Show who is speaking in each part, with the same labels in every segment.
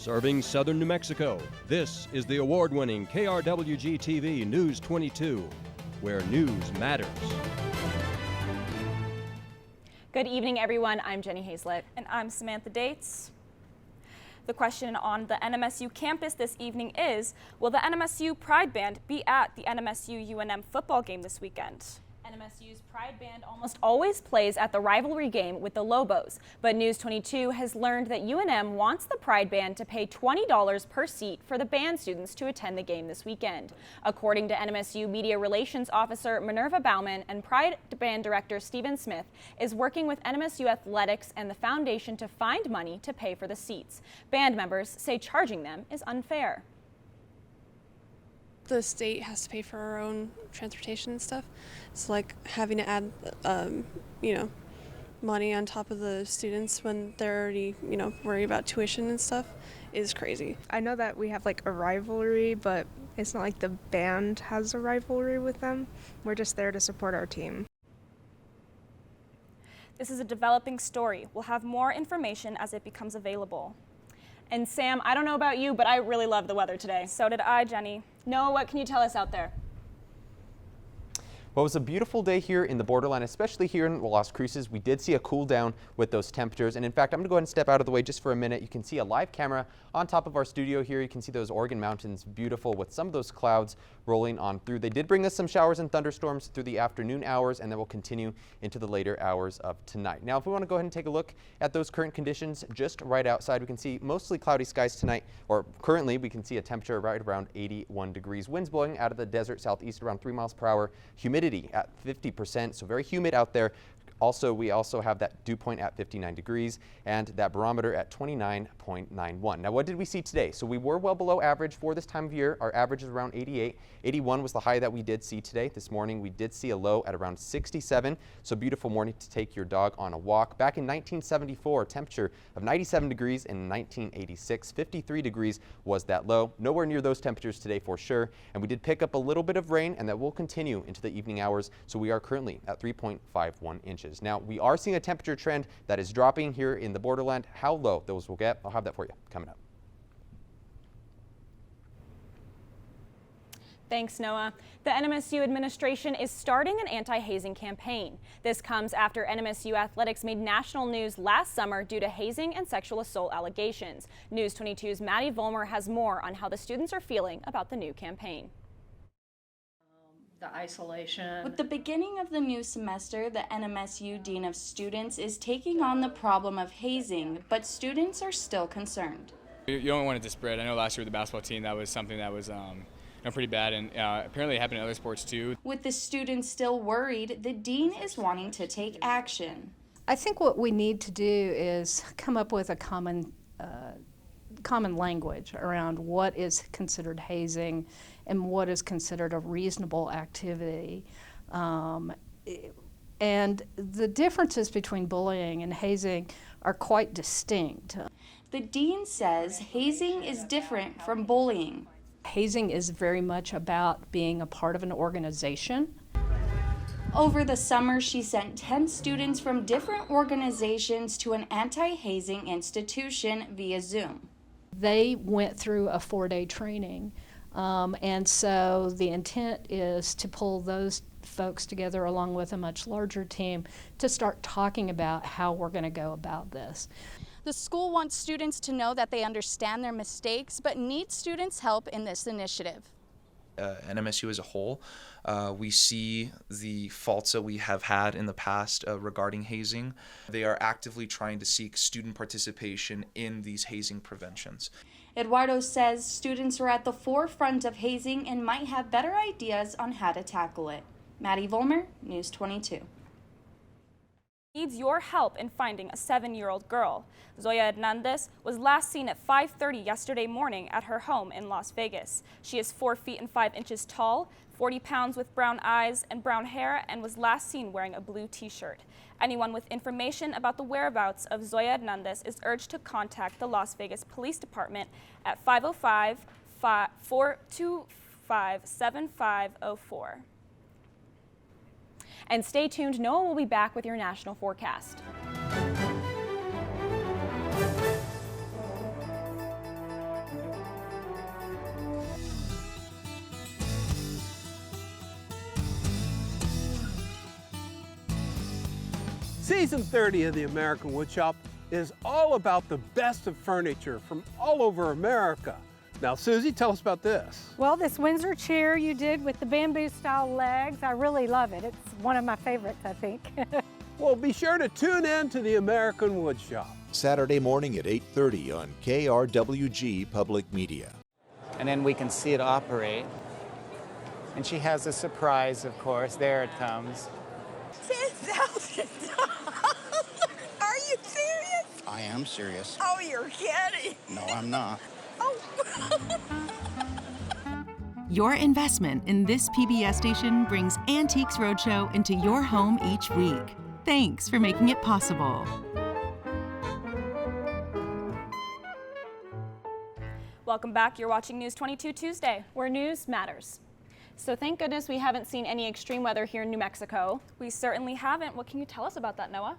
Speaker 1: Serving southern New Mexico, this is the award-winning KRWG-TV News 22, where news matters.
Speaker 2: Good evening, everyone. I'm Jenny Hazlett.
Speaker 3: And I'm Samantha Dates. The question on the NMSU campus this evening is, will the NMSU Pride Band be at the NMSU UNM football game this weekend?
Speaker 2: NMSU's Pride Band almost always plays at the rivalry game with the Lobos, but News 22 has learned that UNM wants the Pride Band to pay $20 per seat for the band students to attend the game this weekend. According to NMSU Media Relations Officer Minerva Baumann, and Pride Band Director Stephen Smith is working with NMSU Athletics and the foundation to find money to pay for the seats. Band members say charging them is unfair.
Speaker 4: The state has to pay for our own transportation and stuff. It's like having to add, money on top of the students when they're already, worried about tuition and stuff is crazy.
Speaker 5: I know that we have like a rivalry, but it's not like the band has a rivalry with them. We're just there to support our team.
Speaker 3: This is a developing story. We'll have more information as it becomes available.
Speaker 2: And Sam, I don't know about you, but I really love the weather today.
Speaker 3: So did I, Jenny.
Speaker 2: Noah, what can you tell us out there?
Speaker 6: Well, it was a beautiful day here in the borderline, especially here in Las Cruces. We did see a cool down with those temperatures. And in fact, I'm going to go ahead and step out of the way just for a minute. You can see a live camera on top of our studio here. You can see those Oregon mountains, beautiful with some of those clouds rolling on through. They did bring us some showers and thunderstorms through the afternoon hours, and then will continue into the later hours of tonight. Now, if we want to go ahead and take a look at those current conditions just right outside, we can see mostly cloudy skies tonight, or currently we can see a temperature right around 81 degrees. Winds blowing out of the desert southeast around 3 miles per hour. Humidity at 50%, so very humid out there. Also, we also have that dew point at 59 degrees and that barometer at 29.91. Now, what did we see today? So we were well below average for this time of year. Our average is around 88. 81 was the high that we did see today. This morning, we did see a low at around 67. So beautiful morning to take your dog on a walk. Back in 1974, temperature of 97 degrees. In 1986, 53 degrees was that low. Nowhere near those temperatures today for sure. And we did pick up a little bit of rain, and that will continue into the evening hours. So we are currently at 3.51 inches. Now, we are seeing a temperature trend that is dropping here in the borderland. How low those will get, I'll have that for you coming up.
Speaker 2: Thanks, Noah. The NMSU administration is starting an anti-hazing campaign. This comes after NMSU athletics made national news last summer due to hazing and sexual assault allegations. News 22's Maddie Vollmer has more on how the students are feeling about the new campaign.
Speaker 7: The isolation.
Speaker 8: With the beginning of the new semester, the NMSU Dean of Students is taking on the problem of hazing, but students are still concerned.
Speaker 9: You don't want it to spread. I know last year with the basketball team that was something that was pretty bad, and apparently it happened in other sports too.
Speaker 8: With the students still worried, the dean is wanting to take action.
Speaker 7: I think what we need to do is come up with a common language around what is considered hazing and what is considered a reasonable activity. And the differences between bullying and hazing are quite distinct.
Speaker 8: The dean says hazing is different from bullying.
Speaker 7: Hazing is very much about being a part of an organization.
Speaker 8: Over the summer, she sent 10 students from different organizations to an anti-hazing institution via Zoom.
Speaker 7: They went through a 4-day training, and so the intent is to pull those folks together along with a much larger team to start talking about how we're going to go about this.
Speaker 8: The school wants students to know that they understand their mistakes, but needs students' help in this initiative.
Speaker 10: NMSU as a whole, we see the faults that we have had in the past regarding hazing. They are actively trying to seek student participation in these hazing preventions.
Speaker 8: Eduardo says students are at the forefront of hazing and might have better ideas on how to tackle it. Maddie Vollmer, News 22.
Speaker 3: Needs your help in finding a 7-year-old girl. Zoya Hernandez was last seen at 5:30 yesterday morning at her home in Las Vegas. She is 4 feet and 5 inches tall, 40 pounds with brown eyes and brown hair, and was last seen wearing a blue t-shirt. Anyone with information about the whereabouts of Zoya Hernandez is urged to contact the Las Vegas Police Department at 505-425-7504.
Speaker 2: And stay tuned, Noah will be back with your national forecast.
Speaker 11: Season 30 of the American Woodshop is all about the best of furniture from all over America. Now, Susie, tell us about this.
Speaker 12: Well, this Windsor chair you did with the bamboo style legs, I really love it. It's one of my favorites, I think.
Speaker 11: Well, be sure to tune in to the American Woodshop.
Speaker 13: Saturday morning at 8:30 on KRWG-Public Media.
Speaker 14: And then we can see it operate. And she has a surprise, of course. There it comes.
Speaker 15: $10,000. Are you serious?
Speaker 16: I am serious.
Speaker 15: Oh, you're kidding.
Speaker 16: No, I'm not.
Speaker 15: Oh.
Speaker 17: Your investment in this PBS station brings Antiques Roadshow into your home each week. Thanks for making it possible.
Speaker 3: Welcome back. You're watching News 22 Tuesday,
Speaker 2: where news matters. So thank goodness we haven't seen any extreme weather here in New Mexico.
Speaker 3: We certainly haven't. What can you tell us about that, Noah?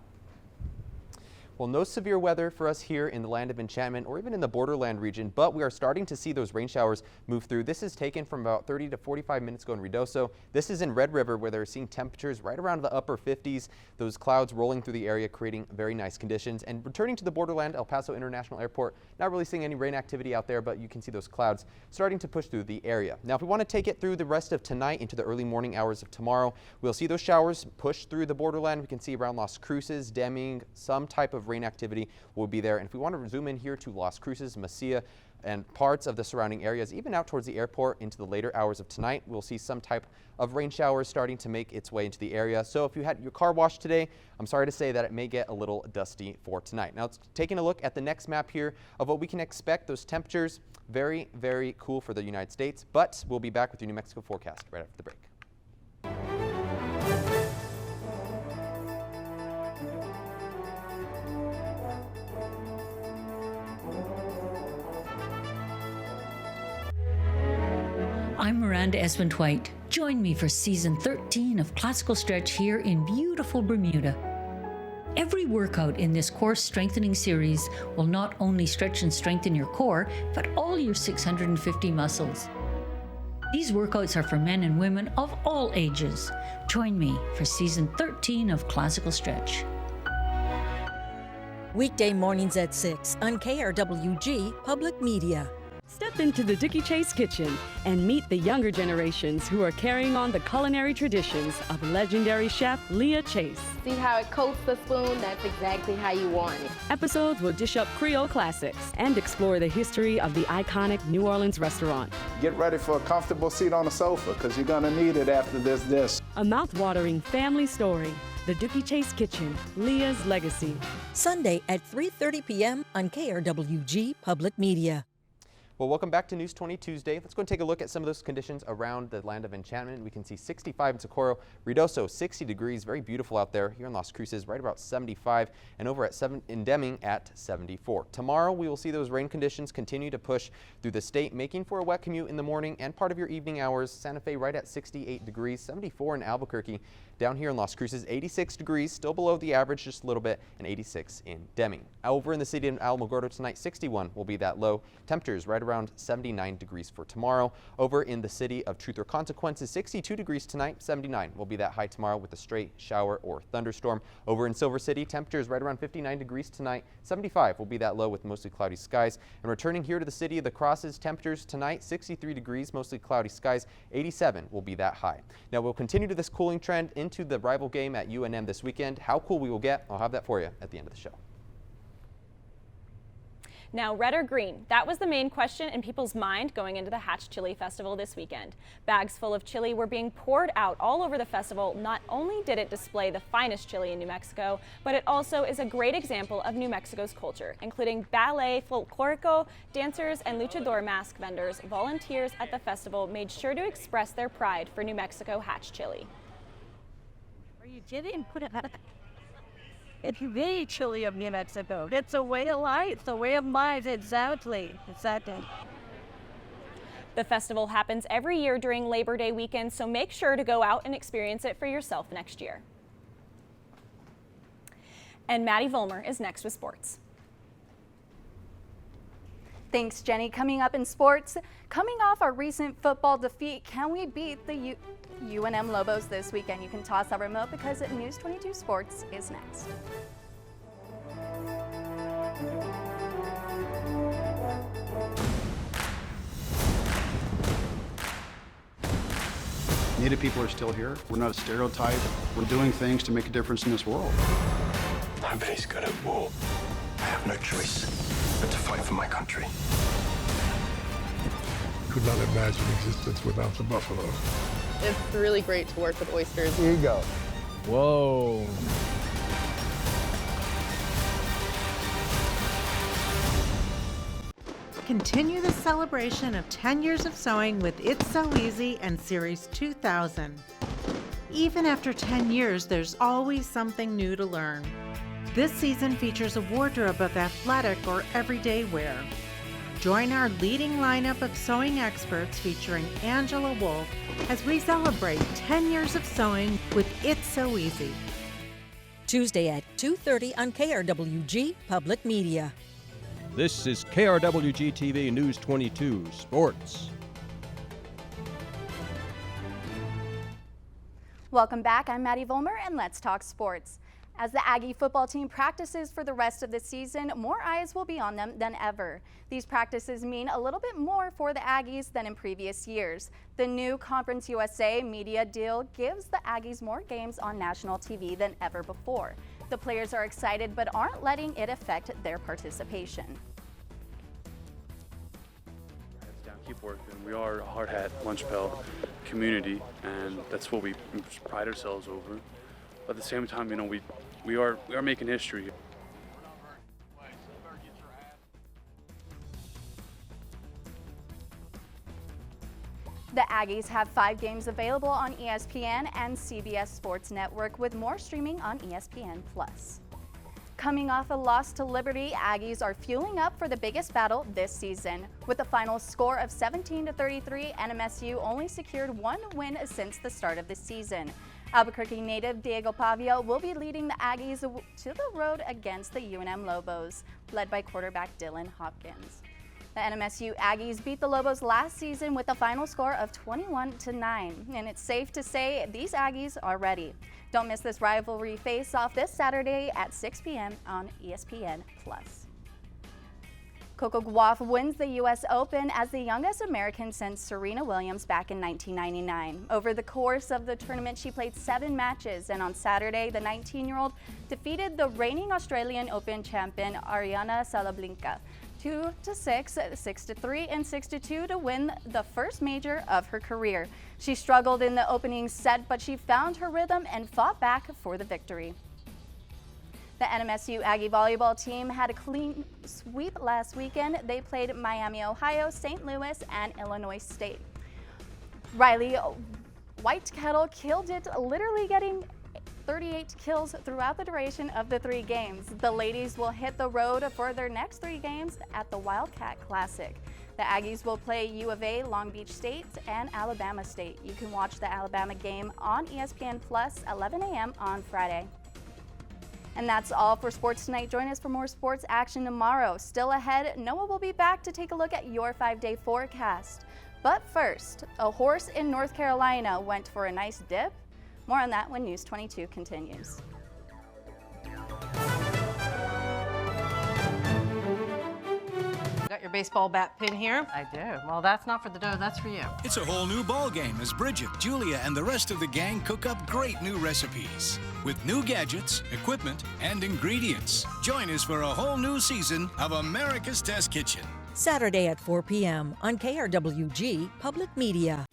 Speaker 6: Well, no severe weather for us here in the Land of Enchantment or even in the borderland region, but we are starting to see those rain showers move through. This is taken from about 30 to 45 minutes ago in Ruidoso. This is in Red River, where they're seeing temperatures right around the upper 50s. Those clouds rolling through the area, creating very nice conditions. And returning to the borderland, El Paso International Airport, not really seeing any rain activity out there, but you can see those clouds starting to push through the area. Now, if we want to take it through the rest of tonight into the early morning hours of tomorrow, we'll see those showers push through the borderland. We can see around Las Cruces, Deming, some type of rain activity will be there. And if we want to zoom in here to Las Cruces, Mesilla, and parts of the surrounding areas, even out towards the airport into the later hours of tonight, we'll see some type of rain showers starting to make its way into the area. So if you had your car washed today, I'm sorry to say that it may get a little dusty for tonight. Now, it's taking a look at the next map here of what we can expect. Those temperatures, very, very cool for the United States, but we'll be back with your New Mexico forecast right after the break.
Speaker 18: I'm Miranda Esmond-White. Join me for season 13 of Classical Stretch here in beautiful Bermuda. Every workout in this core strengthening series will not only stretch and strengthen your core, but all your 650 muscles. These workouts are for men and women of all ages. Join me for season 13 of Classical Stretch.
Speaker 19: Weekday mornings at 6 on KRWG Public Media.
Speaker 20: Step into the Dookie Chase kitchen and meet the younger generations who are carrying on the culinary traditions of legendary chef Leah Chase.
Speaker 21: See how it coats the spoon? That's exactly how you want it.
Speaker 20: Episodes will dish up Creole classics and explore the history of the iconic New Orleans restaurant.
Speaker 22: Get ready for a comfortable seat on the sofa, because you're gonna need it after this dish.
Speaker 20: A mouth-watering family story. The Dookie Chase Kitchen, Leah's Legacy.
Speaker 19: Sunday at 3:30 p.m. on KRWG Public Media.
Speaker 6: Well, welcome back to News 20 Tuesday. Let's go and take a look at some of those conditions around the Land of Enchantment. We can see 65 in Socorro, Ruidoso 60 degrees, very beautiful out there. Here in Las Cruces, right about 75, and over at in Deming at 74. Tomorrow, we will see those rain conditions continue to push through the state, making for a wet commute in the morning and part of your evening hours. Santa Fe right at 68 degrees, 74 in Albuquerque. Down here in Las Cruces, 86 degrees, still below the average just a little bit, and 86 in Deming. Over in the city of Alamogordo tonight, 61 will be that low. Temperatures right around 79 degrees for tomorrow. Over in the city of Truth or Consequences, 62 degrees tonight, 79 will be that high tomorrow with a stray shower or thunderstorm. Over in Silver City, temperatures right around 59 degrees tonight, 75 will be that low with mostly cloudy skies. And returning here to the city of the Crosses, temperatures tonight, 63 degrees, mostly cloudy skies, 87 will be that high. Now we'll continue to this cooling trend into the rival game at UNM this weekend. How cool we will get, I'll have that for you at the end of the show.
Speaker 2: Now, red or green? That was the main question in people's mind going into the Hatch Chili Festival this weekend. Bags full of chili were being poured out all over the festival. Not only did it display the finest chili in New Mexico, but it also is a great example of New Mexico's culture, including ballet, folklorico, dancers, and luchador mask vendors. Volunteers at the festival made sure to express their pride for New Mexico Hatch Chili.
Speaker 23: Are you kidding? It's very chilly of New Mexico. It's a way of life, it's a way of life, exactly.
Speaker 2: The festival happens every year during Labor Day weekend, so make sure to go out and experience it for yourself next year. And Maddie Vollmer is next with sports.
Speaker 1: Thanks, Jenny. Coming up in sports, coming off our recent football defeat, can we beat the UNM Lobos this weekend? You can toss that remote because News 22 Sports is next.
Speaker 4: Native people are still here. We're not a stereotype. We're doing things to make a difference in this world.
Speaker 16: Nobody's good at war. I have no choice but to fight for my country.
Speaker 24: Could not imagine existence without the buffalo.
Speaker 21: It's really great to work with oysters.
Speaker 24: Here you go. Whoa.
Speaker 25: Continue the celebration of 10 years of sewing with It's So Easy and Series 2000. Even after 10 years, there's always something new to learn. This season features a wardrobe of athletic or everyday wear. Join our leading lineup of sewing experts featuring Angela Wolf as we celebrate 10 years of sewing with It's So Easy.
Speaker 19: Tuesday at 2:30 on KRWG Public Media.
Speaker 26: This is KRWG-TV News 22 Sports.
Speaker 1: Welcome back. I'm Maddie Volmer, and let's talk sports. As the Aggie football team practices for the rest of the season, more eyes will be on them than ever. These practices mean a little bit more for the Aggies than in previous years. The new Conference USA media deal gives the Aggies more games on national TV than ever before. The players are excited but aren't letting it affect their participation.
Speaker 27: Heads down, keep working. We are a hard hat, lunch bell community, and that's what we pride ourselves over. But at the same time, we are making history.
Speaker 1: The Aggies have 5 games available on ESPN and CBS Sports Network, with more streaming on ESPN+. Coming off a loss to Liberty, Aggies are fueling up for the biggest battle this season. With a final score of 17-33, NMSU only secured 1 win since the start of the season. Albuquerque native Diego Pavia will be leading the Aggies to the road against the UNM Lobos, led by quarterback Dylan Hopkins. The NMSU Aggies beat the Lobos last season with a final score of 21-9, and it's safe to say these Aggies are ready. Don't miss this rivalry face-off this Saturday at 6 p.m. on ESPN+. Coco Gauff wins the U.S. Open as the youngest American since Serena Williams back in 1999. Over the course of the tournament, she played 7 matches, and on Saturday, the 19-year-old defeated the reigning Australian Open champion Ariana Sabalenka 2-6, 6-3, and 6-2 to win the first major of her career. She struggled in the opening set, but she found her rhythm and fought back for the victory. The NMSU Aggie volleyball team had a clean sweep last weekend. They played Miami, Ohio, St. Louis, and Illinois State. Riley Whitekettle killed it, literally getting 38 kills throughout the duration of the 3 games. The ladies will hit the road for their next 3 games at the Wildcat Classic. The Aggies will play U of A, Long Beach State, and Alabama State. You can watch the Alabama game on ESPN Plus, 11 a.m. on Friday. And that's all for sports tonight. Join us for more sports action tomorrow. Still ahead, Noah will be back to take a look at your 5-day forecast. But first, a horse in North Carolina went for a nice dip. More on that when News 22 continues.
Speaker 28: Got your baseball bat pin here? I do. Well, that's not for the dough, that's for you.
Speaker 29: It's a whole new ball game as Bridget, Julia, and the rest of the gang cook up great new recipes with new gadgets, equipment, and ingredients. Join us for a whole new season of America's Test Kitchen.
Speaker 19: Saturday at 4 p.m. on KRWG Public Media.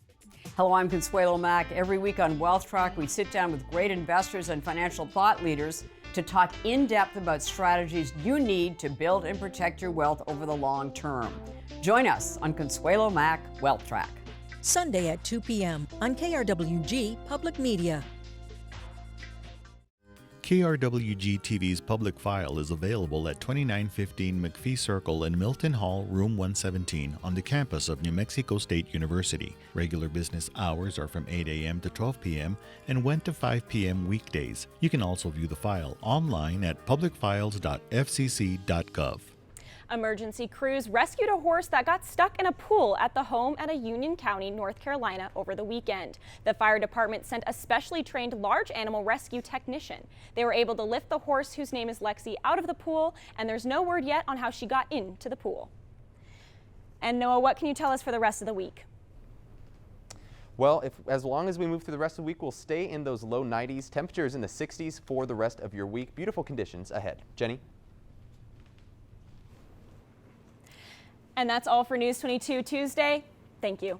Speaker 30: Hello, I'm Consuelo Mack. Every week on Wealth Track, we sit down with great investors and financial thought leaders to talk in depth about strategies you need to build and protect your wealth over the long term. Join us on Consuelo Mack Wealth Track.
Speaker 19: Sunday at 2 p.m. on KRWG Public Media.
Speaker 31: KRWG-TV's public file is available at 2915 McPhee Circle in Milton Hall, Room 117, on the campus of New Mexico State University. Regular business hours are from 8 a.m. to 12 p.m. and 1 to 5 p.m. weekdays. You can also view the file online at publicfiles.fcc.gov.
Speaker 2: Emergency crews rescued a horse that got stuck in a pool at the home at a Union County, North Carolina over the weekend. The fire department sent a specially trained large animal rescue technician. They were able to lift the horse, whose name is Lexi, out of the pool, and there's no word yet on how she got into the pool. And Noah, what can you tell us for the rest of the week?
Speaker 6: Well, as long as we move through the rest of the week, we'll stay in those low 90s, temperatures in the 60s for the rest of your week. Beautiful conditions ahead. Jenny?
Speaker 2: And that's all for News 22 Tuesday. Thank you.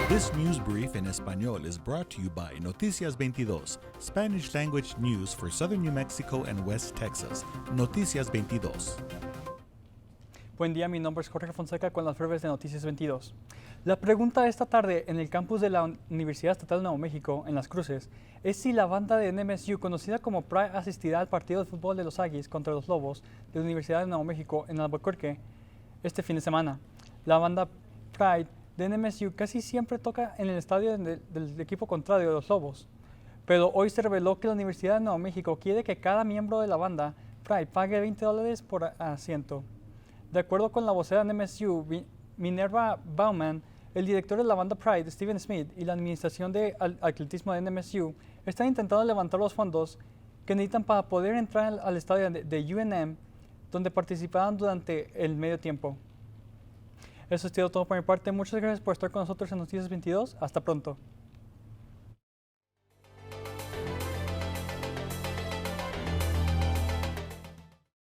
Speaker 31: This news brief en español is brought to you by Noticias 22, Spanish language news for southern New Mexico and West Texas. Noticias 22.
Speaker 5: Buen día, mi nombre es Jorge Fonseca con las breves de Noticias 22. La pregunta de esta tarde en el campus de la Universidad Estatal de Nuevo México, en Las Cruces, es si la banda de NMSU, conocida como Pride, asistirá al partido de fútbol de los Aggies contra los Lobos de la Universidad de Nuevo México en Albuquerque este fin de semana. La banda Pride de NMSU casi siempre toca en el estadio del equipo contrario de los Lobos, pero hoy se reveló que la Universidad de Nuevo México quiere que cada miembro de la banda Pride pague $20 por asiento. De acuerdo con la vocera de NMSU, Minerva Bauman, el director de la banda Pride, Steven Smith, y la administración de atletismo de NMSU están intentando levantar los fondos que necesitan para poder entrar al estadio de UNM, donde participaron durante el medio tiempo. Eso es todo por mi parte. Muchas gracias por estar con nosotros en Noticias 22. Hasta pronto.